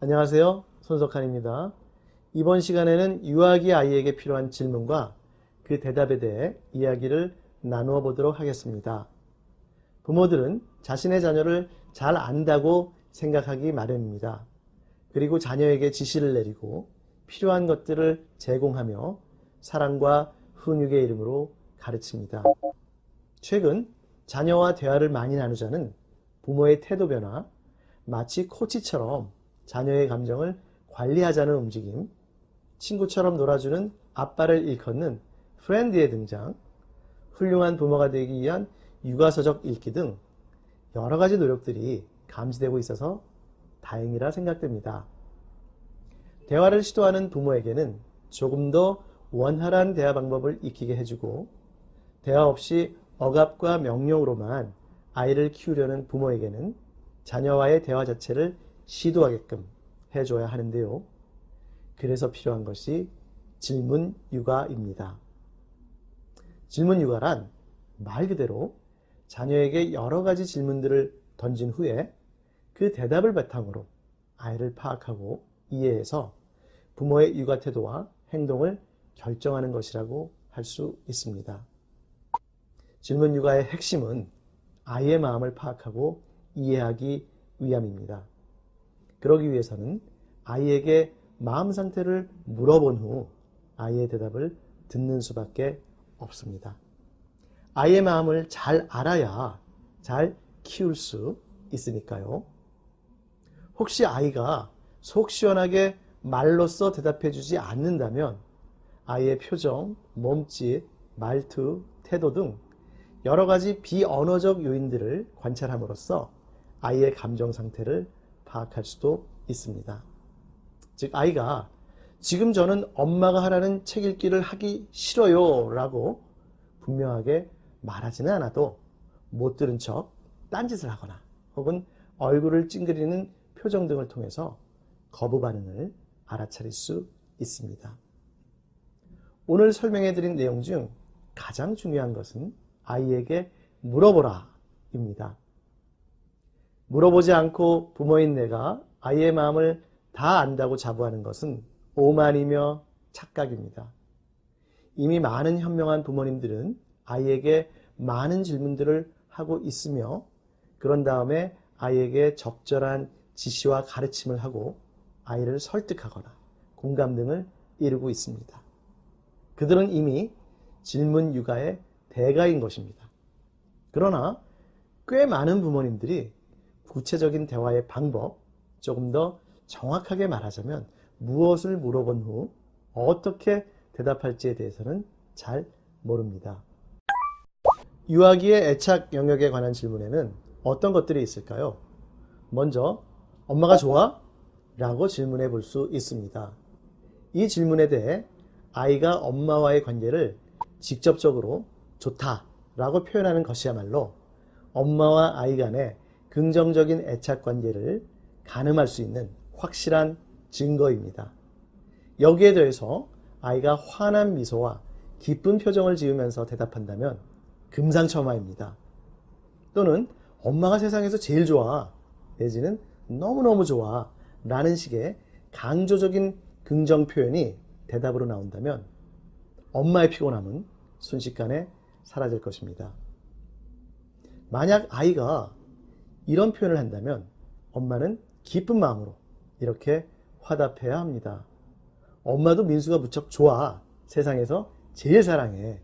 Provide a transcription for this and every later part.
안녕하세요. 손석환입니다. 이번 시간에는 유아기 아이에게 필요한 질문과 그 대답에 대해 이야기를 나누어 보도록 하겠습니다. 부모들은 자신의 자녀를 잘 안다고 생각하기 마련입니다. 그리고 자녀에게 지시를 내리고 필요한 것들을 제공하며 사랑과 훈육의 이름으로 가르칩니다. 최근 자녀와 대화를 많이 나누자는 부모의 태도 변화, 마치 코치처럼 자녀의 감정을 관리하자는 움직임, 친구처럼 놀아주는 아빠를 일컫는 프렌드의 등장, 훌륭한 부모가 되기 위한 육아서적 읽기 등 여러 가지 노력들이 감지되고 있어서 다행이라 생각됩니다. 대화를 시도하는 부모에게는 조금 더 원활한 대화 방법을 익히게 해주고, 대화 없이 억압과 명령으로만 아이를 키우려는 부모에게는 자녀와의 대화 자체를 시도하게끔 해줘야 하는데요. 그래서 필요한 것이 질문 육아입니다. 질문 육아란 말 그대로 자녀에게 여러 가지 질문들을 던진 후에 그 대답을 바탕으로 아이를 파악하고 이해해서 부모의 육아 태도와 행동을 결정하는 것이라고 할 수 있습니다. 질문 육아의 핵심은 아이의 마음을 파악하고 이해하기 위함입니다. 그러기 위해서는 아이에게 마음 상태를 물어본 후 아이의 대답을 듣는 수밖에 없습니다. 아이의 마음을 잘 알아야 잘 키울 수 있으니까요. 혹시 아이가 속 시원하게 말로써 대답해 주지 않는다면 아이의 표정, 몸짓, 말투, 태도 등 여러 가지 비언어적 요인들을 관찰함으로써 아이의 감정 상태를 파악할 수도 있습니다. 즉, 아이가 지금 저는 엄마가 하라는 책 읽기를 하기 싫어요 라고 분명하게 말하지는 않아도 못 들은 척 딴짓을 하거나 혹은 얼굴을 찡그리는 표정 등을 통해서 거부 반응을 알아차릴 수 있습니다. 오늘 설명해드린 내용 중 가장 중요한 것은 아이에게 물어보라 입니다. 물어보지 않고 부모인 내가 아이의 마음을 다 안다고 자부하는 것은 오만이며 착각입니다. 이미 많은 현명한 부모님들은 아이에게 많은 질문들을 하고 있으며 그런 다음에 아이에게 적절한 지시와 가르침을 하고 아이를 설득하거나 공감 등을 이루고 있습니다. 그들은 이미 질문 육아의 대가인 것입니다. 그러나 꽤 많은 부모님들이 구체적인 대화의 방법, 조금 더 정확하게 말하자면 무엇을 물어본 후 어떻게 대답할지에 대해서는 잘 모릅니다. 유아기의 애착 영역에 관한 질문에는 어떤 것들이 있을까요? 먼저 엄마가 좋아? 라고 질문해 볼 수 있습니다. 이 질문에 대해 아이가 엄마와의 관계를 직접적으로 좋다 라고 표현하는 것이야말로 엄마와 아이 간의 긍정적인 애착 관계를 가늠할 수 있는 확실한 증거입니다. 여기에 더해서 아이가 환한 미소와 기쁜 표정을 지으면서 대답한다면 금상첨화입니다. 또는 엄마가 세상에서 제일 좋아 내지는 너무너무 좋아 라는 식의 강조적인 긍정 표현이 대답으로 나온다면 엄마의 피곤함은 순식간에 사라질 것입니다. 만약 아이가 이런 표현을 한다면 엄마는 기쁜 마음으로 이렇게 화답해야 합니다. 엄마도 민수가 무척 좋아. 세상에서 제일 사랑해.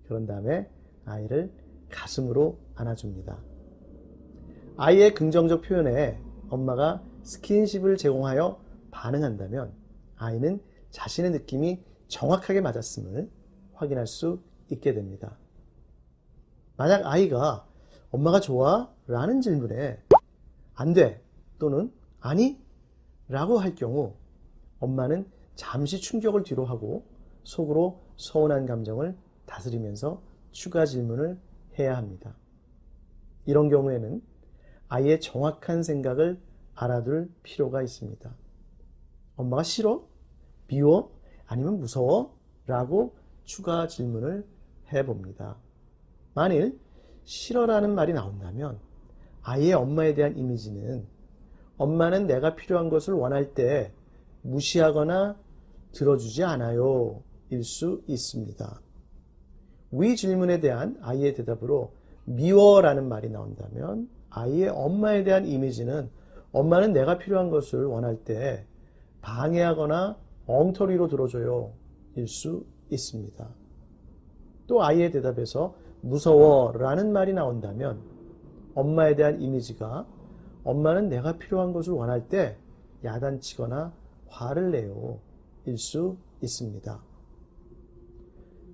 그런 다음에 아이를 가슴으로 안아줍니다. 아이의 긍정적 표현에 엄마가 스킨십을 제공하여 반응한다면 아이는 자신의 느낌이 정확하게 맞았음을 확인할 수 있게 됩니다. 만약 아이가 엄마가 좋아? 라는 질문에 안 돼 또는 아니? 라고 할 경우 엄마는 잠시 충격을 뒤로 하고 속으로 서운한 감정을 다스리면서 추가 질문을 해야 합니다. 이런 경우에는 아이의 정확한 생각을 알아둘 필요가 있습니다. 엄마가 싫어? 미워? 아니면 무서워? 라고 추가 질문을 해봅니다. 만일 싫어라는 말이 나온다면 아이의 엄마에 대한 이미지는 엄마는 내가 필요한 것을 원할 때 무시하거나 들어주지 않아요. 일 수 있습니다. 위 질문에 대한 아이의 대답으로 미워라는 말이 나온다면 아이의 엄마에 대한 이미지는 엄마는 내가 필요한 것을 원할 때 방해하거나 엉터리로 들어줘요. 일 수 있습니다. 또 아이의 대답에서 무서워라는 말이 나온다면 엄마에 대한 이미지가 엄마는 내가 필요한 것을 원할 때 야단치거나 화를 내요. 일 수 있습니다.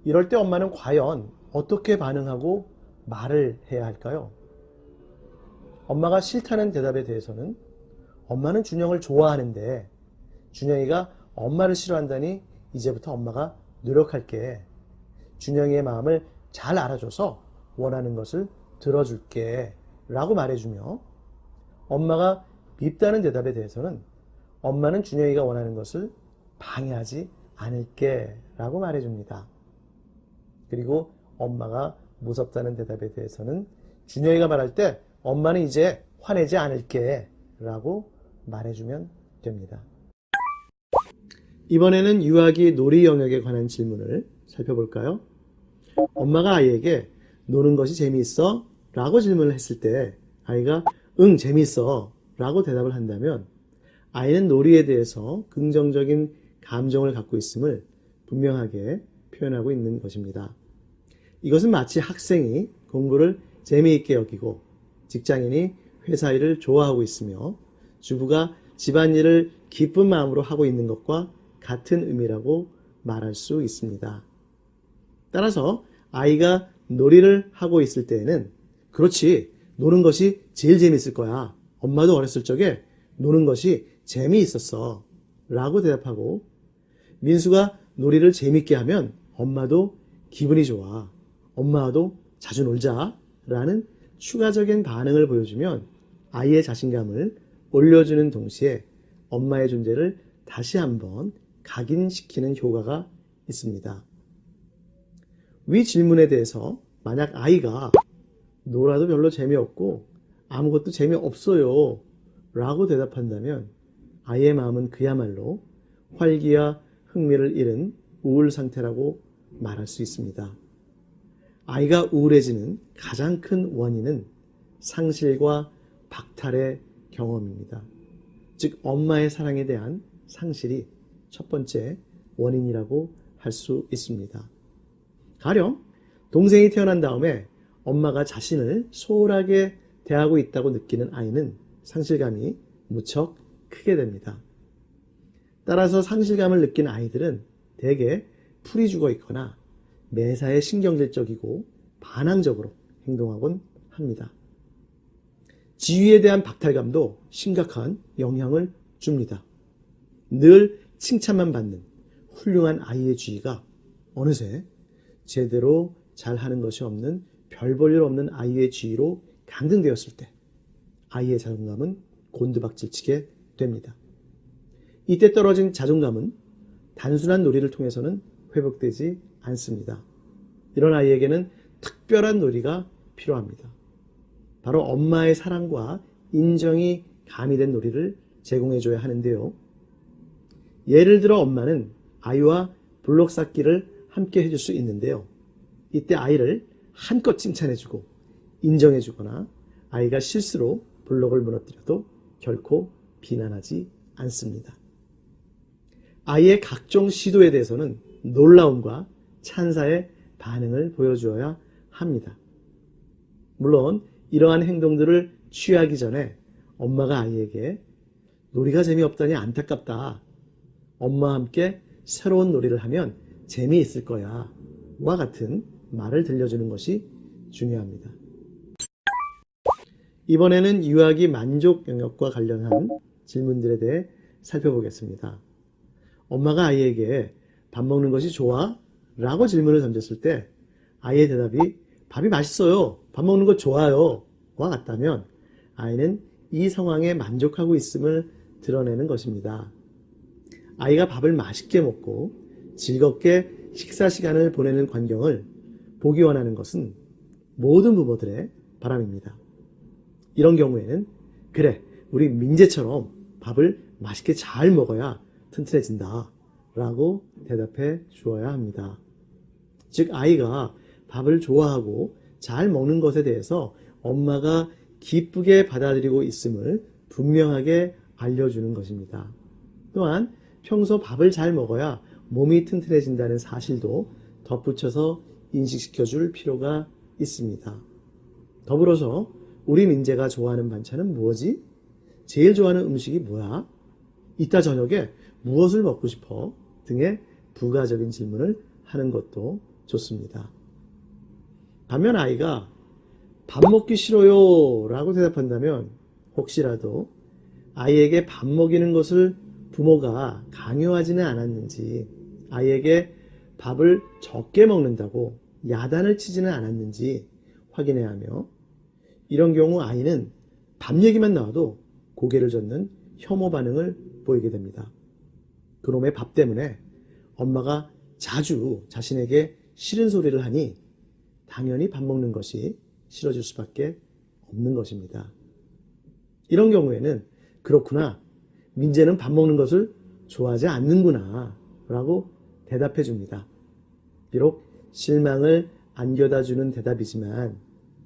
이럴 때 엄마는 과연 어떻게 반응하고 말을 해야 할까요? 엄마가 싫다는 대답에 대해서는 엄마는 준영을 좋아하는데 준영이가 엄마를 싫어한다니 이제부터 엄마가 노력할게. 준영이의 마음을 잘 알아줘서 원하는 것을 들어줄게 라고 말해주며 엄마가 밉다는 대답에 대해서는 엄마는 준영이가 원하는 것을 방해하지 않을게 라고 말해줍니다. 그리고 엄마가 무섭다는 대답에 대해서는 준영이가 말할 때 엄마는 이제 화내지 않을게 라고 말해주면 됩니다. 이번에는 유아기 놀이 영역에 관한 질문을 살펴볼까요? 엄마가 아이에게 노는 것이 재미있어? 라고 질문을 했을 때 아이가 응 재미있어 라고 대답을 한다면 아이는 놀이에 대해서 긍정적인 감정을 갖고 있음을 분명하게 표현하고 있는 것입니다. 이것은 마치 학생이 공부를 재미있게 여기고 직장인이 회사 일을 좋아하고 있으며 주부가 집안일을 기쁜 마음으로 하고 있는 것과 같은 의미라고 말할 수 있습니다. 따라서 아이가 놀이를 하고 있을 때에는 그렇지 노는 것이 제일 재미있을 거야. 엄마도 어렸을 적에 노는 것이 재미있었어 라고 대답하고 민수가 놀이를 재밌게 하면 엄마도 기분이 좋아. 엄마와도 자주 놀자 라는 추가적인 반응을 보여주면 아이의 자신감을 올려주는 동시에 엄마의 존재를 다시 한번 각인시키는 효과가 있습니다. 위 질문에 대해서 만약 아이가 놀아도 별로 재미없고 아무것도 재미없어요 라고 대답한다면 아이의 마음은 그야말로 활기와 흥미를 잃은 우울 상태라고 말할 수 있습니다. 아이가 우울해지는 가장 큰 원인은 상실과 박탈의 경험입니다. 즉 엄마의 사랑에 대한 상실이 첫 번째 원인이라고 할 수 있습니다. 가령 동생이 태어난 다음에 엄마가 자신을 소홀하게 대하고 있다고 느끼는 아이는 상실감이 무척 크게 됩니다. 따라서 상실감을 느낀 아이들은 대개 풀이 죽어 있거나 매사에 신경질적이고 반항적으로 행동하곤 합니다. 지위에 대한 박탈감도 심각한 영향을 줍니다. 늘 칭찬만 받는 훌륭한 아이의 지위가 어느새 제대로 잘하는 것이 없는 별 볼 일 없는 아이의 지위로 강등되었을 때 아이의 자존감은 곤두박질치게 됩니다. 이때 떨어진 자존감은 단순한 놀이를 통해서는 회복되지 않습니다. 이런 아이에게는 특별한 놀이가 필요합니다. 바로 엄마의 사랑과 인정이 가미된 놀이를 제공해줘야 하는데요. 예를 들어 엄마는 아이와 블록 쌓기를 함께 해줄 수 있는데요. 이때 아이를 한껏 칭찬해주고 인정해주거나 아이가 실수로 블록을 무너뜨려도 결코 비난하지 않습니다. 아이의 각종 시도에 대해서는 놀라움과 찬사의 반응을 보여주어야 합니다. 물론 이러한 행동들을 취하기 전에 엄마가 아이에게 놀이가 재미없다니 안타깝다. 엄마와 함께 새로운 놀이를 하면 재미있을 거야. 와 같은 말을 들려주는 것이 중요합니다. 이번에는 유아기 만족 영역과 관련한 질문들에 대해 살펴보겠습니다. 엄마가 아이에게 밥 먹는 것이 좋아? 라고 질문을 던졌을 때 아이의 대답이 밥이 맛있어요. 밥 먹는 거 좋아요. 와 같다면 아이는 이 상황에 만족하고 있음을 드러내는 것입니다. 아이가 밥을 맛있게 먹고 즐겁게 식사 시간을 보내는 광경을 보기 원하는 것은 모든 부모들의 바람입니다. 이런 경우에는 그래, 우리 민재처럼 밥을 맛있게 잘 먹어야 튼튼해진다 라고 대답해 주어야 합니다. 즉 아이가 밥을 좋아하고 잘 먹는 것에 대해서 엄마가 기쁘게 받아들이고 있음을 분명하게 알려주는 것입니다. 또한 평소 밥을 잘 먹어야 몸이 튼튼해진다는 사실도 덧붙여서 인식시켜 줄 필요가 있습니다. 더불어서 우리 민재가 좋아하는 반찬은 뭐지? 제일 좋아하는 음식이 뭐야? 이따 저녁에 무엇을 먹고 싶어? 등의 부가적인 질문을 하는 것도 좋습니다. 반면 아이가 밥 먹기 싫어요 라고 대답한다면 혹시라도 아이에게 밥 먹이는 것을 부모가 강요하지는 않았는지, 아이에게 밥을 적게 먹는다고 야단을 치지는 않았는지 확인해야 하며, 이런 경우 아이는 밥 얘기만 나와도 고개를 젓는 혐오 반응을 보이게 됩니다. 그놈의 밥 때문에 엄마가 자주 자신에게 싫은 소리를 하니 당연히 밥 먹는 것이 싫어질 수밖에 없는 것입니다. 이런 경우에는 그렇구나, 민재는 밥 먹는 것을 좋아하지 않는구나 라고 대답해 줍니다. 비록 실망을 안겨다 주는 대답이지만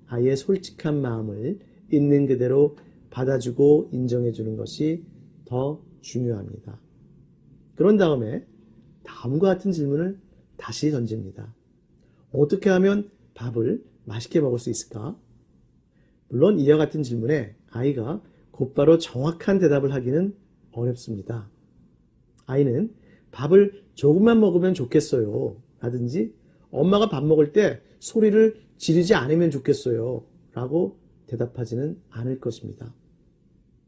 아이의 솔직한 마음을 있는 그대로 받아주고 인정해 주는 것이 더 중요합니다. 그런 다음에 다음과 같은 질문을 다시 던집니다. 어떻게 하면 밥을 맛있게 먹을 수 있을까? 물론 이와 같은 질문에 아이가 곧바로 정확한 대답을 하기는 어렵습니다. 아이는 밥을 조금만 먹으면 좋겠어요 라든지 엄마가 밥 먹을 때 소리를 지르지 않으면 좋겠어요 라고 대답하지는 않을 것입니다.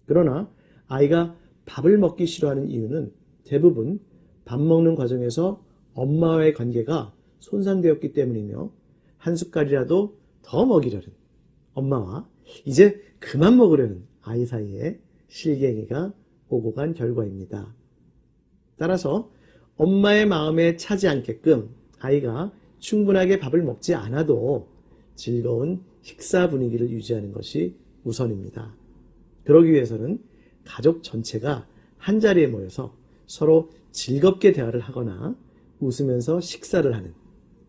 그러나 아이가 밥을 먹기 싫어하는 이유는 대부분 밥 먹는 과정에서 엄마와의 관계가 손상되었기 때문이며 한 숟갈이라도 더 먹이려는 엄마와 이제 그만 먹으려는 아이 사이에 실갱이가 오고 간 결과입니다. 따라서 엄마의 마음에 차지 않게끔 아이가 충분하게 밥을 먹지 않아도 즐거운 식사 분위기를 유지하는 것이 우선입니다. 그러기 위해서는 가족 전체가 한자리에 모여서 서로 즐겁게 대화를 하거나 웃으면서 식사를 하는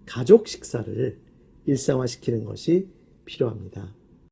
가족 식사를 일상화시키는 것이 필요합니다.